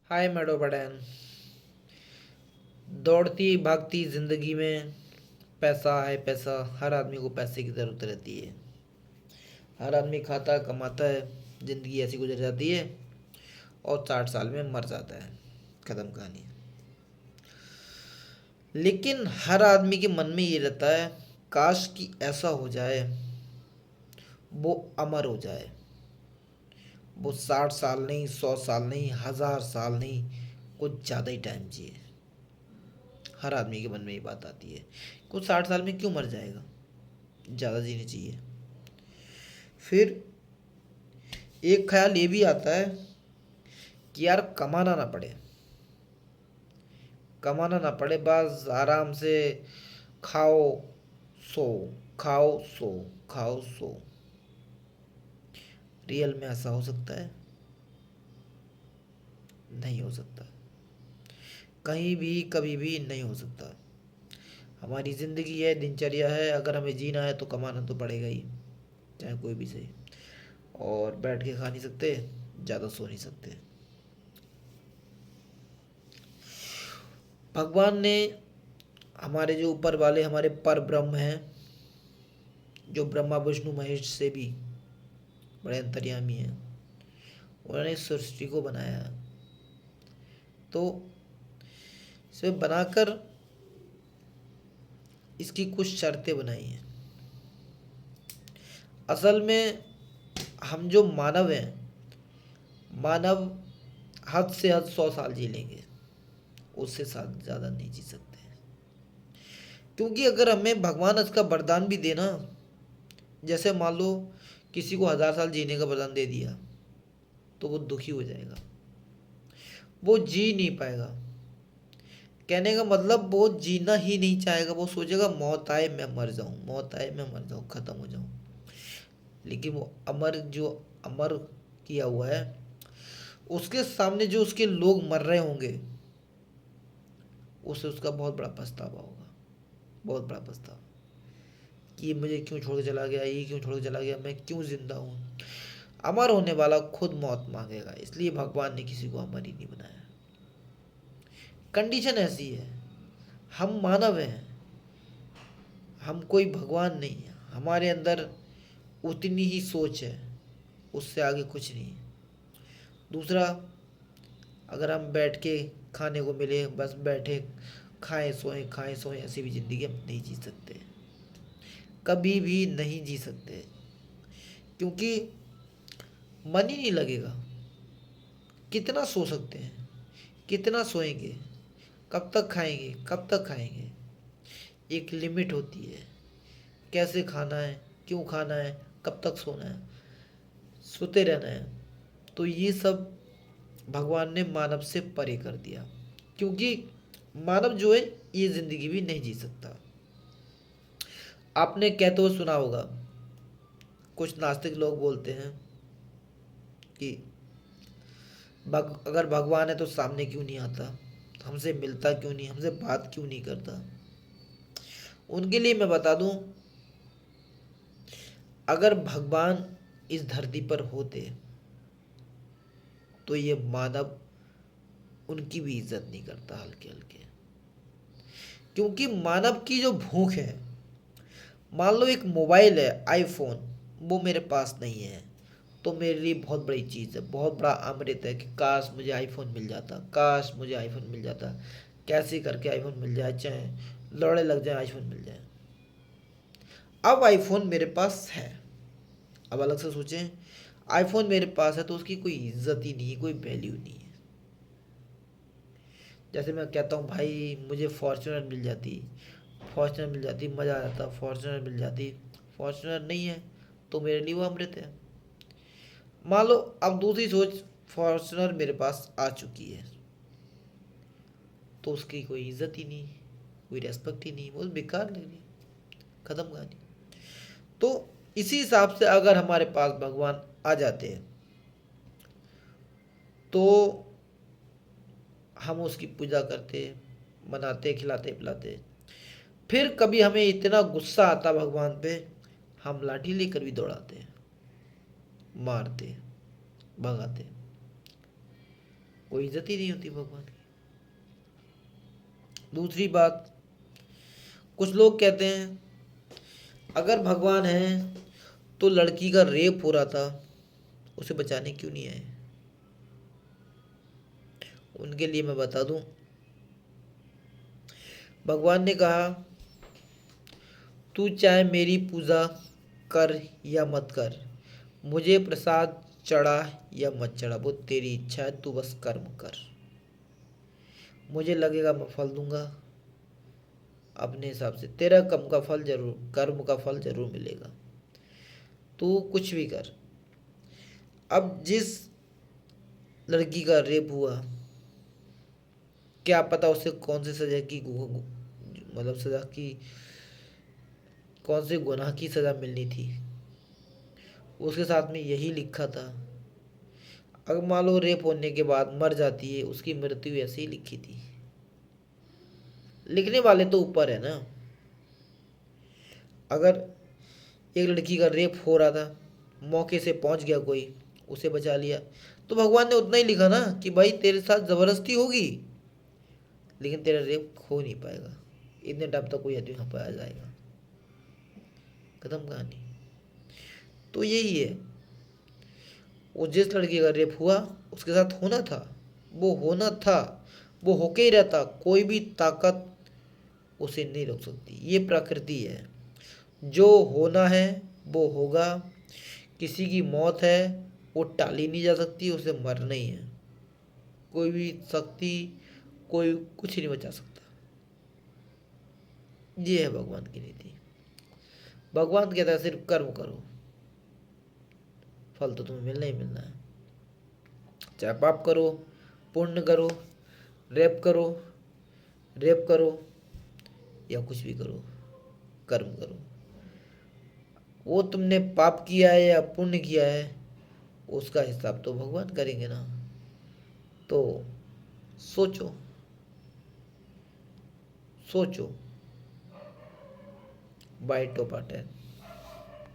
हाय मेडो बड़ैन। दौड़ती भागती जिंदगी में पैसा है पैसा। हर आदमी को पैसे की ज़रूरत रहती है। हर आदमी खाता कमाता है, ज़िंदगी ऐसी गुजर जाती है और 60 साल में मर जाता है। ख़त्म कहानी। लेकिन हर आदमी के मन में ये रहता है, काश कि ऐसा हो जाए, वो अमर हो जाए। वो 60 साल नहीं, 100 साल नहीं, 1000 साल नहीं, कुछ ज़्यादा ही टाइम जिए। हर आदमी के मन में ये बात आती है, कुछ 60 साल में क्यों मर जाएगा, ज़्यादा जीने चाहिए। फिर एक ख्याल ये भी आता है कि यार कमाना ना पड़े, कमाना ना पड़े, बस आराम से खाओ सो, खाओ सो, खाओ सो। रियल में ऐसा हो सकता है? नहीं हो सकता। कहीं भी कभी भी नहीं हो सकता। हमारी ज़िंदगी है, दिनचर्या है, अगर हमें जीना है तो कमाना तो पड़ेगा ही, चाहे कोई भी सही। और बैठ के खा नहीं सकते, ज़्यादा सो नहीं सकते। भगवान ने, हमारे जो ऊपर वाले हमारे पर ब्रह्म हैं, जो ब्रह्मा विष्णु महेश से भी बड़े अंतर्यामी हैं, उन्होंने इस सृष्टि को बनाया। तो इसे बनाकर इसकी कुछ शर्तें बनाई हैं। असल में हम जो मानव हैं, मानव हद से हद 100 साल जी लेंगे, उससे साथ ज़्यादा नहीं जी सकते। क्योंकि अगर हमें भगवान इसका वरदान भी देना, जैसे मान लो किसी को 1000 साल जीने का वरदान दे दिया, तो वो दुखी हो जाएगा, वो जी नहीं पाएगा। कहने का मतलब वो जीना ही नहीं चाहेगा, वो सोचेगा मौत आए मैं मर जाऊं, मौत आए मैं मर जाऊं, खत्म हो जाऊं। लेकिन वो अमर, जो अमर किया हुआ है, उसके सामने जो उसके लोग मर रहे होंगे, उसे उसका बहुत बड़ा पछतावा होगा, बहुत बड़ा पछतावा, कि ये मुझे क्यों छोड़ के चला गया, ये क्यों छोड़ के चला गया, मैं क्यों जिंदा हूँ। अमर होने वाला खुद मौत मांगेगा, इसलिए भगवान ने किसी को अमर ही नहीं बनाया। कंडीशन ऐसी है, हम मानव हैं, हम कोई भगवान नहीं है। हमारे अंदर उतनी ही सोच है, उससे आगे कुछ नहीं है। दूसरा, अगर हम बैठ के खाने को मिले, बस बैठे खाएं सोएं, ऐसी भी ज़िंदगी हम नहीं जी सकते, कभी भी नहीं जी सकते। क्योंकि मन ही नहीं लगेगा। कितना सो सकते हैं, कितना सोएंगे, कब तक खाएंगे, कब तक खाएंगे। एक लिमिट होती है, कैसे खाना है, क्यों खाना है, कब तक सोना है, सोते रहना है। तो ये सब भगवान ने मानव से परे कर दिया, क्योंकि मानव जो है ये ज़िंदगी भी नहीं जी सकता। आपने कहते हुए सुना होगा, कुछ नास्तिक लोग बोलते हैं कि अगर भगवान है तो सामने क्यों नहीं आता, हमसे मिलता क्यों नहीं, हमसे बात क्यों नहीं करता। उनके लिए मैं बता दूं, अगर भगवान इस धरती पर होते तो ये मानव उनकी भी इज्जत नहीं करता हल्के हल्के। क्योंकि मानव की जो भूख है, मान लो एक मोबाइल है आईफोन, वो मेरे पास नहीं है, तो मेरे लिए बहुत बड़ी चीज़ है, बहुत बड़ा अमृत है कि काश मुझे आईफोन मिल जाता, काश मुझे आईफोन मिल जाता। कैसे करके आईफोन मिल जाए, चाहे लड़े लग जाए, आईफोन मिल जाए। अब आईफोन मेरे पास है, अब अलग से सोचें, आईफोन मेरे पास है तो उसकी कोई इज्जत ही नहीं है, कोई वैल्यू नहीं है। जैसे मैं कहता हूँ भाई मुझे फॉर्च्यूनर मिल जाती, फॉर्च्यूनर मिल जाती, मज़ा आ जाता, फॉर्च्यूनर मिल जाती। फॉर्च्यूनर नहीं है तो मेरे लिए वो अमृत है। मान लो अब दूसरी सोच, फॉर्च्यूनर मेरे पास आ चुकी है तो उसकी कोई इज्जत ही नहीं, कोई रेस्पेक्ट ही नहीं, वो बेकार लग रही, खत्म कहानी। तो इसी हिसाब से अगर हमारे पास भगवान आ जाते हैं तो हम उसकी पूजा करते, मनाते, खिलाते पिलाते। फिर कभी हमें इतना गुस्सा आता भगवान पे, हम लाठी लेकर भी दौड़ाते, मारते, भगाते। कोई इज्जत ही नहीं होती भगवान की। दूसरी बात, कुछ लोग कहते हैं अगर भगवान है तो लड़की का रेप हो रहा था, उसे बचाने क्यों नहीं आए? उनके लिए मैं बता दूं, भगवान ने कहा तू चाहे मेरी पूजा कर या मत कर, मुझे प्रसाद चढ़ा या मत चढ़ा, वो तेरी इच्छा है, तू बस कर्म कर, मुझे लगेगा मैं फल दूंगा अपने हिसाब से, तेरा कर्म का फल जरूर मिलेगा, तू कुछ भी कर। अब जिस लड़की का रेप हुआ, क्या पता उसे कौन सी सजा की मतलब सजा की, कौन से गुनाह की सजा मिलनी थी, उसके साथ में यही लिखा था। अगर मान लो रेप होने के बाद मर जाती है, उसकी मृत्यु ऐसे ही लिखी थी। लिखने वाले तो ऊपर है ना। अगर एक लड़की का रेप हो रहा था, मौके से पहुंच गया कोई, उसे बचा लिया, तो भगवान ने उतना ही लिखा ना कि भाई तेरे साथ जबरदस्ती होगी लेकिन तेरा रेप हो नहीं पाएगा, इतने टाइम तक कोई आदमी वहां पर आ जाएगा, खत्म कहानी। तो यही है, वो जिस लड़की का रेप हुआ उसके साथ होना था, वो होना था, वो होके ही रहता, कोई भी ताकत उसे नहीं रोक सकती, ये प्रकृति है, जो होना है वो होगा। किसी की मौत है वो टाली नहीं जा सकती, उसे मरना ही है, कोई भी शक्ति, कोई कुछ नहीं बचा सकता। ये है भगवान की नीति। भगवान कहता है सिर्फ कर्म करो, फल तो तुम्हें मिलना ही मिलना है, चाहे पाप करो, पुण्य करो, रेप करो, रेप करो या कुछ भी करो, कर्म करो। वो तुमने पाप किया है या पुण्य किया है, उसका हिसाब तो भगवान करेंगे ना। तो सोचो, सोचो। बाय टोपा 10।